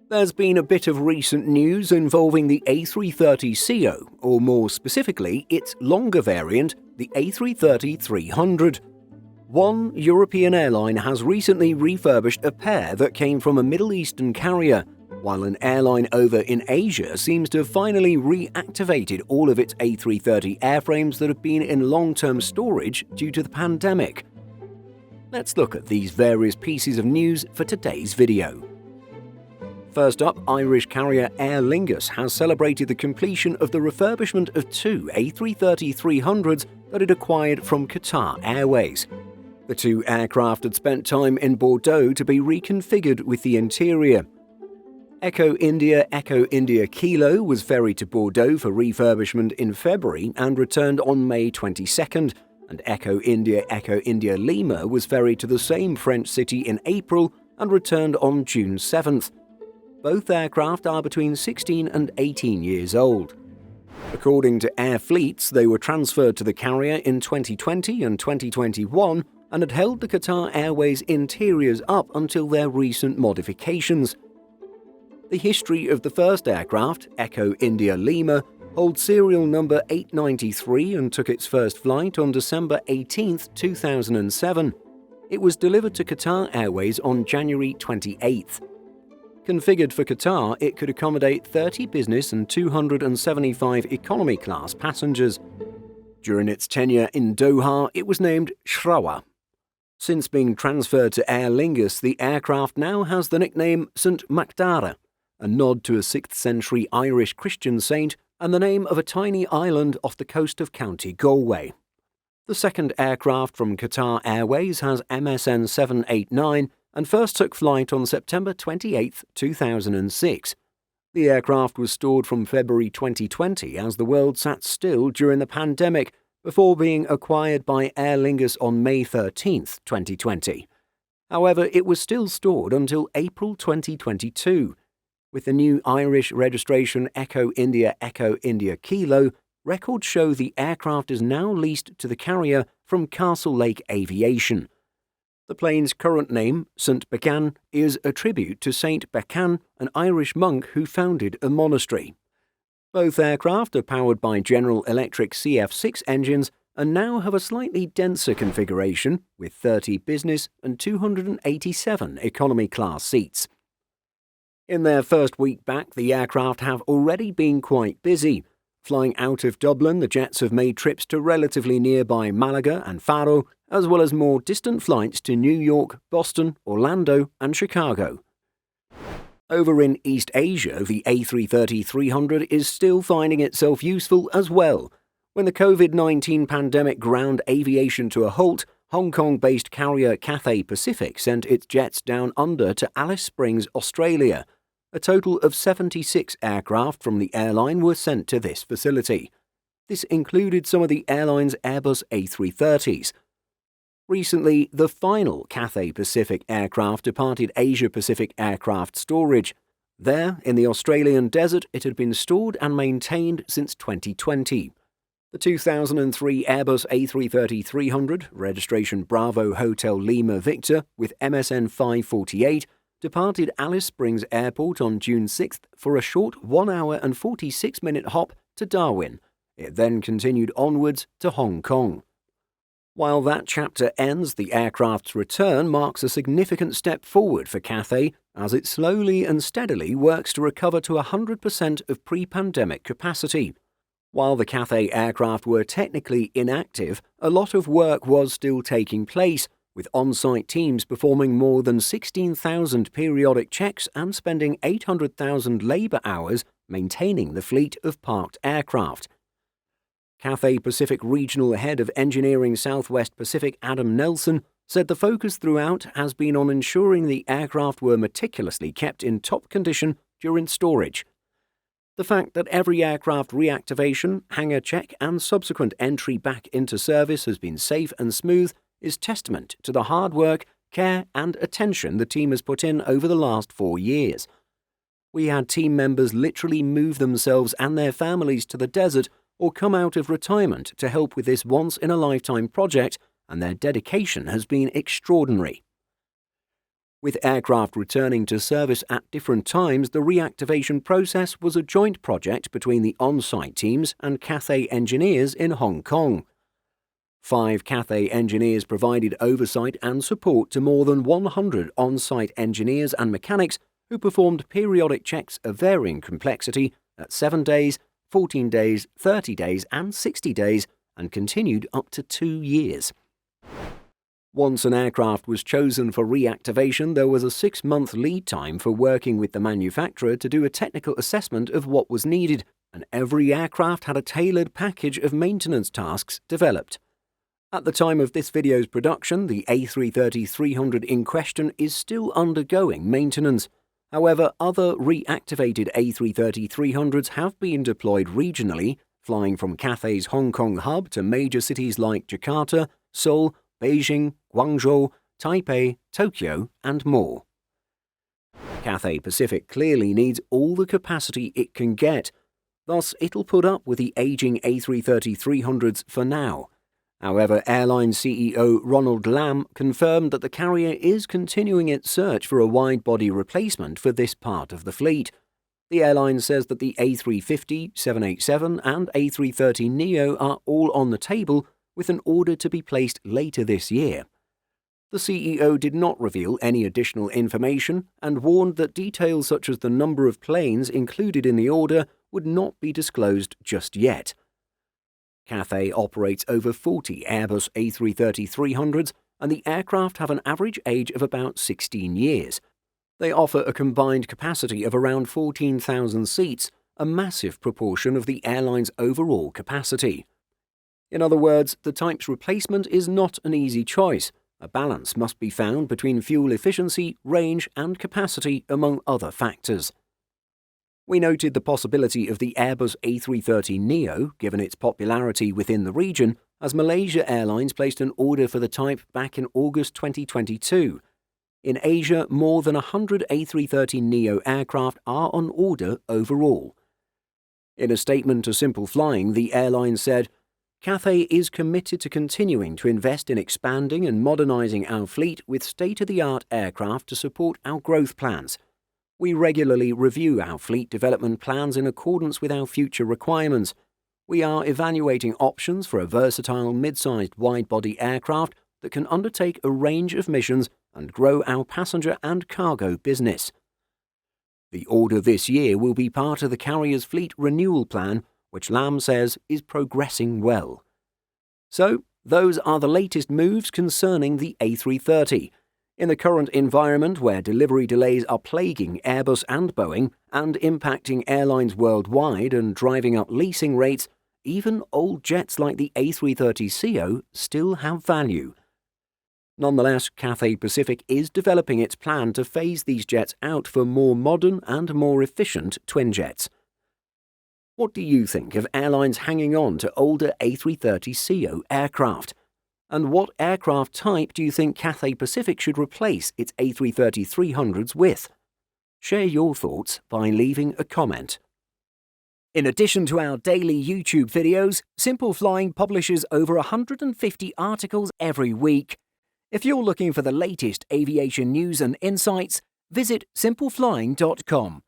There's been a bit of recent news involving the A330ceo, or more specifically, its longer variant, the A330-300. One European airline has recently refurbished a pair that came from a Middle Eastern carrier, while an airline over in Asia seems to have finally reactivated all of its A330 airframes that have been in long-term storage due to the pandemic. Let's look at these various pieces of news for today's video. First up, Irish carrier Aer Lingus has celebrated the completion of the refurbishment of two A330-300s that it acquired from Qatar Airways. The two aircraft had spent time in Bordeaux to be reconfigured with the interior. Echo India Kilo was ferried to Bordeaux for refurbishment in February and returned on May 22nd, and Echo India Lima was ferried to the same French city in April and returned on June 7th. Both aircraft are between 16 and 18 years old. According to Air Fleets, they were transferred to the carrier in 2020 and 2021 and had held the Qatar Airways interiors up until their recent modifications. The history of the first aircraft, Echo India Lima, holds serial number 893 and took its first flight on December 18, 2007. It was delivered to Qatar Airways on January 28th. Configured for Qatar, it could accommodate 30 business and 275 economy class passengers. During its tenure in Doha, it was named Shrawa. Since being transferred to Aer Lingus, the aircraft now has the nickname St. Macdara, a nod to a 6th century Irish Christian saint and the name of a tiny island off the coast of County Galway. The second aircraft from Qatar Airways has MSN 789 and first took flight on September 28, 2006. The aircraft was stored from February 2020 as the world sat still during the pandemic before being acquired by Aer Lingus on May 13, 2020. However, it was still stored until April 2022. With the new Irish registration Echo India Kilo, records show the aircraft is now leased to the carrier from Castle Lake Aviation. The plane's current name, St. Becan, is a tribute to Saint Becan, an Irish monk who founded a monastery. Both aircraft are powered by General Electric CF6 engines and now have a slightly denser configuration with 30 business and 287 economy class seats. In their first week back, the aircraft have already been quite busy. Flying out of Dublin, the jets have made trips to relatively nearby Malaga and Faro, as well as more distant flights to New York, Boston, Orlando, and Chicago. Over in East Asia, the A330-300 is still finding itself useful as well. When the COVID-19 pandemic ground aviation to a halt, Hong Kong-based carrier Cathay Pacific sent its jets down under to Alice Springs, Australia. A total of 76 aircraft from the airline were sent to this facility. This included some of the airline's Airbus A330s. Recently, the final Cathay Pacific aircraft departed Asia Pacific Aircraft Storage. There, in the Australian desert, it had been stored and maintained since 2020. The 2003 Airbus A330-300, registration Bravo Hotel Lima Victor with MSN 548, departed Alice Springs Airport on June 6th for a short 1 hour and 46-minute hop to Darwin. It then continued onwards to Hong Kong. While that chapter ends, the aircraft's return marks a significant step forward for Cathay as it slowly and steadily works to recover to 100% of pre-pandemic capacity. While the Cathay aircraft were technically inactive, a lot of work was still taking place, with on-site teams performing more than 16,000 periodic checks and spending 800,000 labour hours maintaining the fleet of parked aircraft. Cathay Pacific Regional Head of Engineering Southwest Pacific Adam Nelson said the focus throughout has been on ensuring the aircraft were meticulously kept in top condition during storage. The fact that every aircraft reactivation, hangar check and subsequent entry back into service has been safe and smooth is testament to the hard work, care and attention the team has put in over the last 4 years. We had team members literally move themselves and their families to the desert or come out of retirement to help with this once-in-a-lifetime project, and their dedication has been extraordinary. With aircraft returning to service at different times, the reactivation process was a joint project between the on-site teams and Cathay engineers in Hong Kong. 5 Cathay engineers provided oversight and support to more than 100 on-site engineers and mechanics who performed periodic checks of varying complexity at 7 days, 14 days, 30 days and 60 days, and continued up to 2 years. Once an aircraft was chosen for reactivation, there was a 6-month lead time for working with the manufacturer to do a technical assessment of what was needed, and every aircraft had a tailored package of maintenance tasks developed. At the time of this video's production, the A330-300 in question is still undergoing maintenance. However, other reactivated A330-300s have been deployed regionally, flying from Cathay's Hong Kong hub to major cities like Jakarta, Seoul, Beijing, Guangzhou, Taipei, Tokyo, and more. Cathay Pacific clearly needs all the capacity it can get. Thus, it'll put up with the aging A330-300s for now. However, airline CEO Ronald Lam confirmed that the carrier is continuing its search for a wide-body replacement for this part of the fleet. The airline says that the A350, 787 and A330neo are all on the table, with an order to be placed later this year. The CEO did not reveal any additional information and warned that details such as the number of planes included in the order would not be disclosed just yet. Cathay operates over 40 Airbus A330-300s, and the aircraft have an average age of about 16 years. They offer a combined capacity of around 14,000 seats, a massive proportion of the airline's overall capacity. In other words, the type's replacement is not an easy choice. A balance must be found between fuel efficiency, range, and capacity, among other factors. We noted the possibility of the Airbus A330neo, given its popularity within the region, as Malaysia Airlines placed an order for the type back in August 2022. In Asia, more than 100 A330neo aircraft are on order overall. In a statement to Simple Flying, the airline said, "Cathay is committed to continuing to invest in expanding and modernizing our fleet with state-of-the-art aircraft to support our growth plans. We regularly review our fleet development plans in accordance with our future requirements. We are evaluating options for a versatile mid-sized wide-body aircraft that can undertake a range of missions and grow our passenger and cargo business." The order this year will be part of the carrier's fleet renewal plan, which Lam says is progressing well. So, those are the latest moves concerning the A330. In the current environment where delivery delays are plaguing Airbus and Boeing and impacting airlines worldwide and driving up leasing rates, even old jets like the A330ceo still have value. Nonetheless, Cathay Pacific is developing its plan to phase these jets out for more modern and more efficient twin jets. What do you think of airlines hanging on to older A330ceo aircraft? And what aircraft type do you think Cathay Pacific should replace its A330-300s with? Share your thoughts by leaving a comment. In addition to our daily YouTube videos, Simple Flying publishes over 150 articles every week. If you're looking for the latest aviation news and insights, visit simpleflying.com.